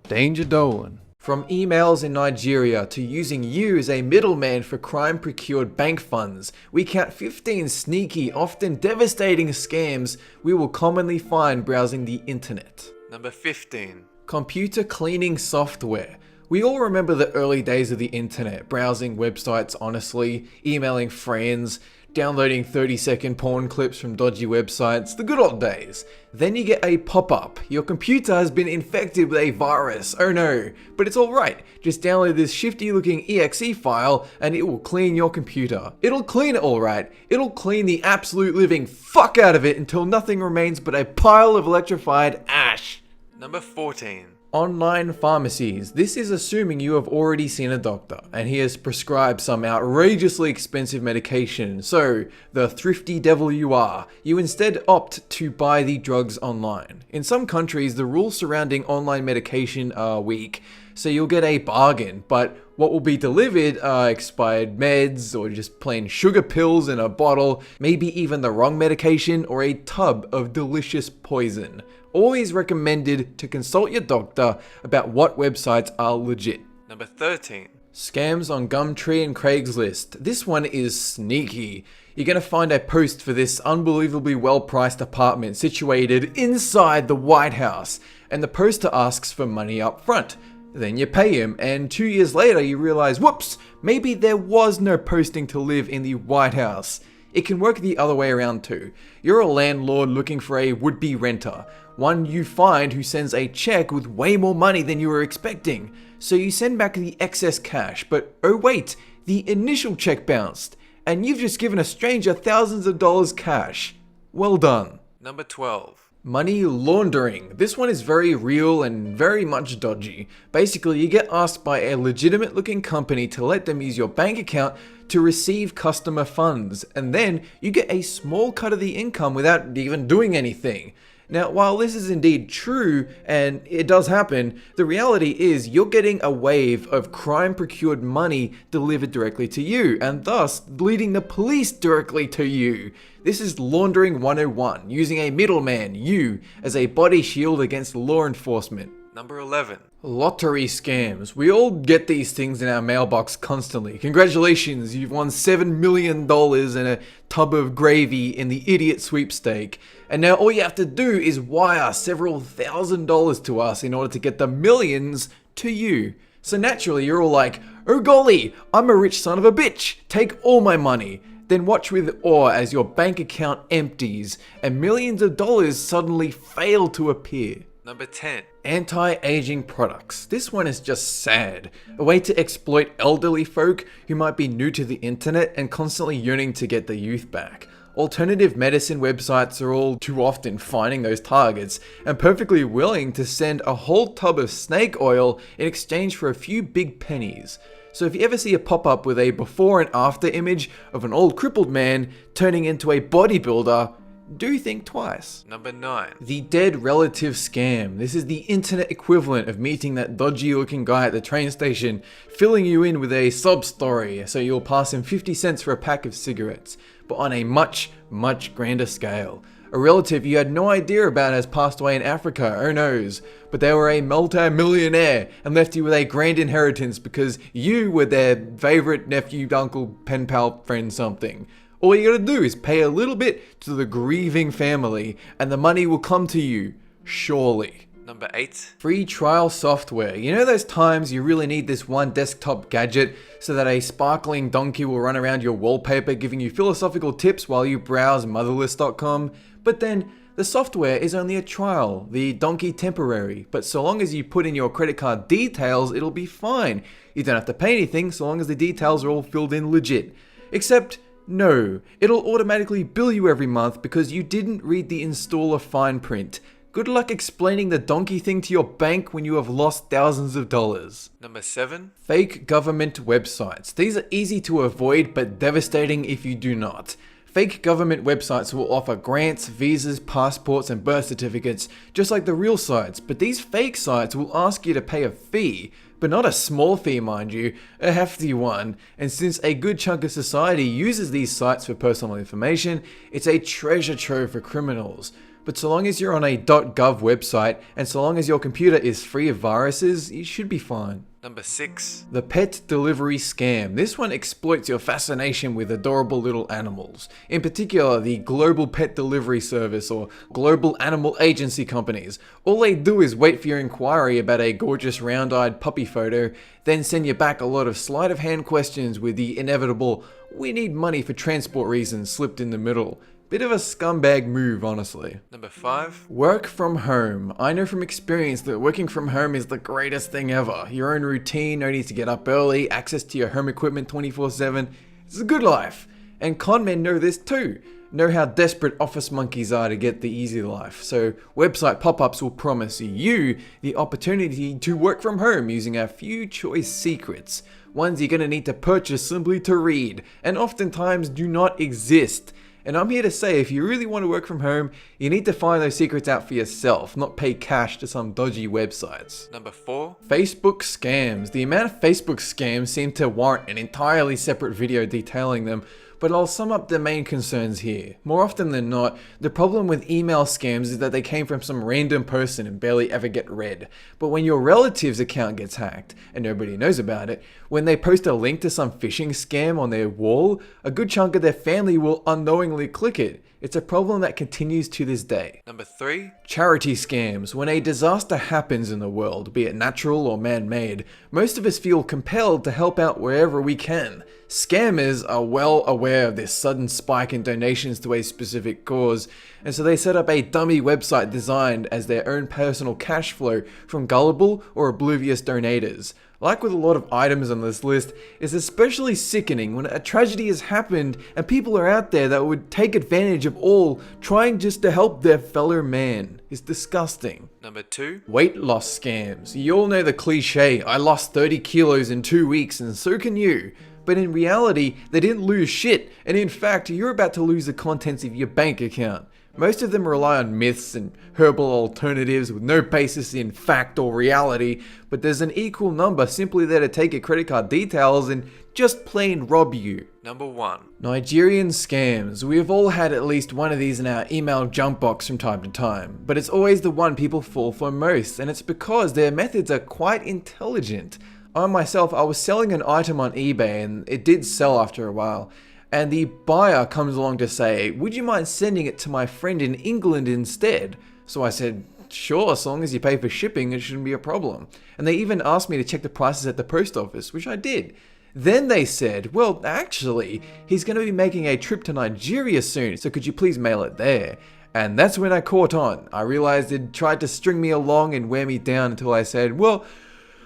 Danger Dolan. From emails in Nigeria to using you as a middleman for crime-procured bank funds, we count 15 sneaky, often devastating scams we will commonly find browsing the internet. Number 15. Computer cleaning software. We all remember the early days of the internet, browsing websites honestly, emailing friends, downloading 30-second porn clips from dodgy websites, the good old days. Then you get a pop-up. Your computer has been infected with a virus. Oh no, but it's alright. Just download this shifty looking exe file and it will clean your computer. It'll clean it alright. It'll clean the absolute living fuck out of it until nothing remains but a pile of electrified ash. Number 14. Online pharmacies. This is assuming you have already seen a doctor and he has prescribed some outrageously expensive medication. So, the thrifty devil you are, you instead opt to buy the drugs online. In some countries, the rules surrounding online medication are weak, so you'll get a bargain, but what will be delivered are expired meds or just plain sugar pills in a bottle, maybe even the wrong medication or a tub of delicious poison. Always recommended to consult your doctor about what websites are legit. Number 13. Scams on Gumtree and Craigslist. This one is sneaky. You're going to find a post for this unbelievably well-priced apartment situated inside the White House, and the poster asks for money up front. Then you pay him, and 2 years later you realize, whoops, maybe there was no posting to live in the White House. It can work the other way around too. You're a landlord looking for a would-be renter, one you find who sends a check with way more money than you were expecting. So you send back the excess cash, but oh wait, the initial check bounced, and you've just given a stranger thousands of dollars cash. Well done. Number 12. Money laundering. This one is very real and very much dodgy. Basically, you get asked by a legitimate looking company to let them use your bank account to receive customer funds, and then you get a small cut of the income without even doing anything. Now, while this is indeed true, and it does happen, the reality is you're getting a wave of crime-procured money delivered directly to you, and thus leading the police directly to you. This is laundering 101, using a middleman, you, as a body shield against law enforcement. Number 11. Lottery scams. We all get these things in our mailbox constantly. Congratulations, you've won $7 million and a tub of gravy in the idiot sweepstake. And now all you have to do is wire several $1,000s to us in order to get the millions to you. So naturally you're all like, oh golly, I'm a rich son of a bitch, take all my money. Then watch with awe as your bank account empties and millions of dollars suddenly fail to appear. Number 10. Anti-aging products. This one is just sad. A way to exploit elderly folk who might be new to the internet and constantly yearning to get their youth back. Alternative medicine websites are all too often finding those targets and perfectly willing to send a whole tub of snake oil in exchange for a few big pennies. So if you ever see a pop-up with a before and after image of an old crippled man turning into a bodybuilder, do think twice. Number 9. The dead relative scam. This is the internet equivalent of meeting that dodgy looking guy at the train station, filling you in with a sob story so you'll pass him 50 cents for a pack of cigarettes, but on a much, much grander scale. A relative you had no idea about has passed away in Africa, oh knows, but they were a multi-millionaire and left you with a grand inheritance because you were their favorite nephew, uncle, pen pal, friend something. All you gotta do is pay a little bit to the grieving family and the money will come to you, surely. Number 8. Free trial software. You know those times you really need this one desktop gadget so that a sparkling donkey will run around your wallpaper giving you philosophical tips while you browse motherless.com? But then the software is only a trial, the donkey temporary, but so long as you put in your credit card details, it'll be fine. You don't have to pay anything so long as the details are all filled in legit. Except, no, it'll automatically bill you every month because you didn't read the installer fine print. Good luck explaining the donkey thing to your bank when you have lost thousands of dollars. Number 7. Fake government websites. These are easy to avoid but devastating if you do not. Fake government websites will offer grants, visas, passports, and birth certificates, just like the real sites, but these fake sites will ask you to pay a fee, but not a small fee, mind you, a hefty one. And since a good chunk of society uses these sites for personal information, it's a treasure trove for criminals. but so long as you're on a .gov website and so long as your computer is free of viruses, you should be fine. Number 6. The pet delivery scam. This one exploits your fascination with adorable little animals. In particular, the Global Pet Delivery Service or Global Animal Agency companies. All they do is wait for your inquiry about a gorgeous round-eyed puppy photo, then send you back a lot of sleight of hand questions with the inevitable, "we need money for transport reasons" slipped in the middle. Bit of a scumbag move, honestly. Number 5. Work from home. I know from experience that working from home is the greatest thing ever. Your own routine, no need to get up early, access to your home equipment 24/7. It's a good life. And con men know this too. Know how desperate office monkeys are to get the easy life. So website pop-ups will promise you the opportunity to work from home using a few choice secrets. Ones you're going to need to purchase simply to read, and oftentimes do not exist. And I'm here to say, if you really want to work from home, you need to find those secrets out for yourself, not pay cash to some dodgy websites. Number 4. Facebook scams. The amount of Facebook scams seem to warrant an entirely separate video detailing them, but I'll sum up the main concerns here. More often than not, the problem with email scams is that they came from some random person and barely ever get read. But when your relative's account gets hacked, and nobody knows about it, when they post a link to some phishing scam on their wall, a good chunk of their family will unknowingly click it. It's a problem that continues to this day. Number 3. Charity scams. When a disaster happens in the world, be it natural or man-made, most of us feel compelled to help out wherever we can. Scammers are well aware of this sudden spike in donations to a specific cause, and so they set up a dummy website designed as their own personal cash flow from gullible or oblivious donators. Like with a lot of items on this list, it's especially sickening when a tragedy has happened and people are out there that would take advantage of all, trying just to help their fellow man. It's disgusting. Number 2. Weight loss scams. You all know the cliche, I lost 30 kilos in 2 weeks and so can you. But in reality, they didn't lose shit, and in fact, you're about to lose the contents of your bank account. Most of them rely on myths and herbal alternatives with no basis in fact or reality, but there's an equal number simply there to take your credit card details and just plain rob you. Number 1. Nigerian scams. We have all had at least one of these in our email junk box from time to time, but it's always the one people fall for most, and it's because their methods are quite intelligent. I was selling an item on eBay and it did sell after a while. And the buyer comes along to say, "Would you mind sending it to my friend in England instead?" So I said, "Sure, as long as you pay for shipping, it shouldn't be a problem." And they even asked me to check the prices at the post office, which I did. Then they said, "Well, actually, he's going to be making a trip to Nigeria soon, so could you please mail it there?" And that's when I caught on. I realized they'd tried to string me along and wear me down until I said, "Well,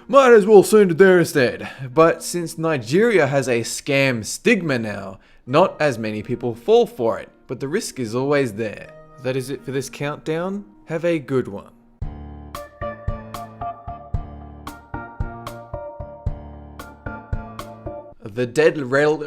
might as well send it there instead." But since Nigeria has a scam stigma now, not as many people fall for it, but the risk is always there. That is it for this countdown. Have a good one. The dead rail...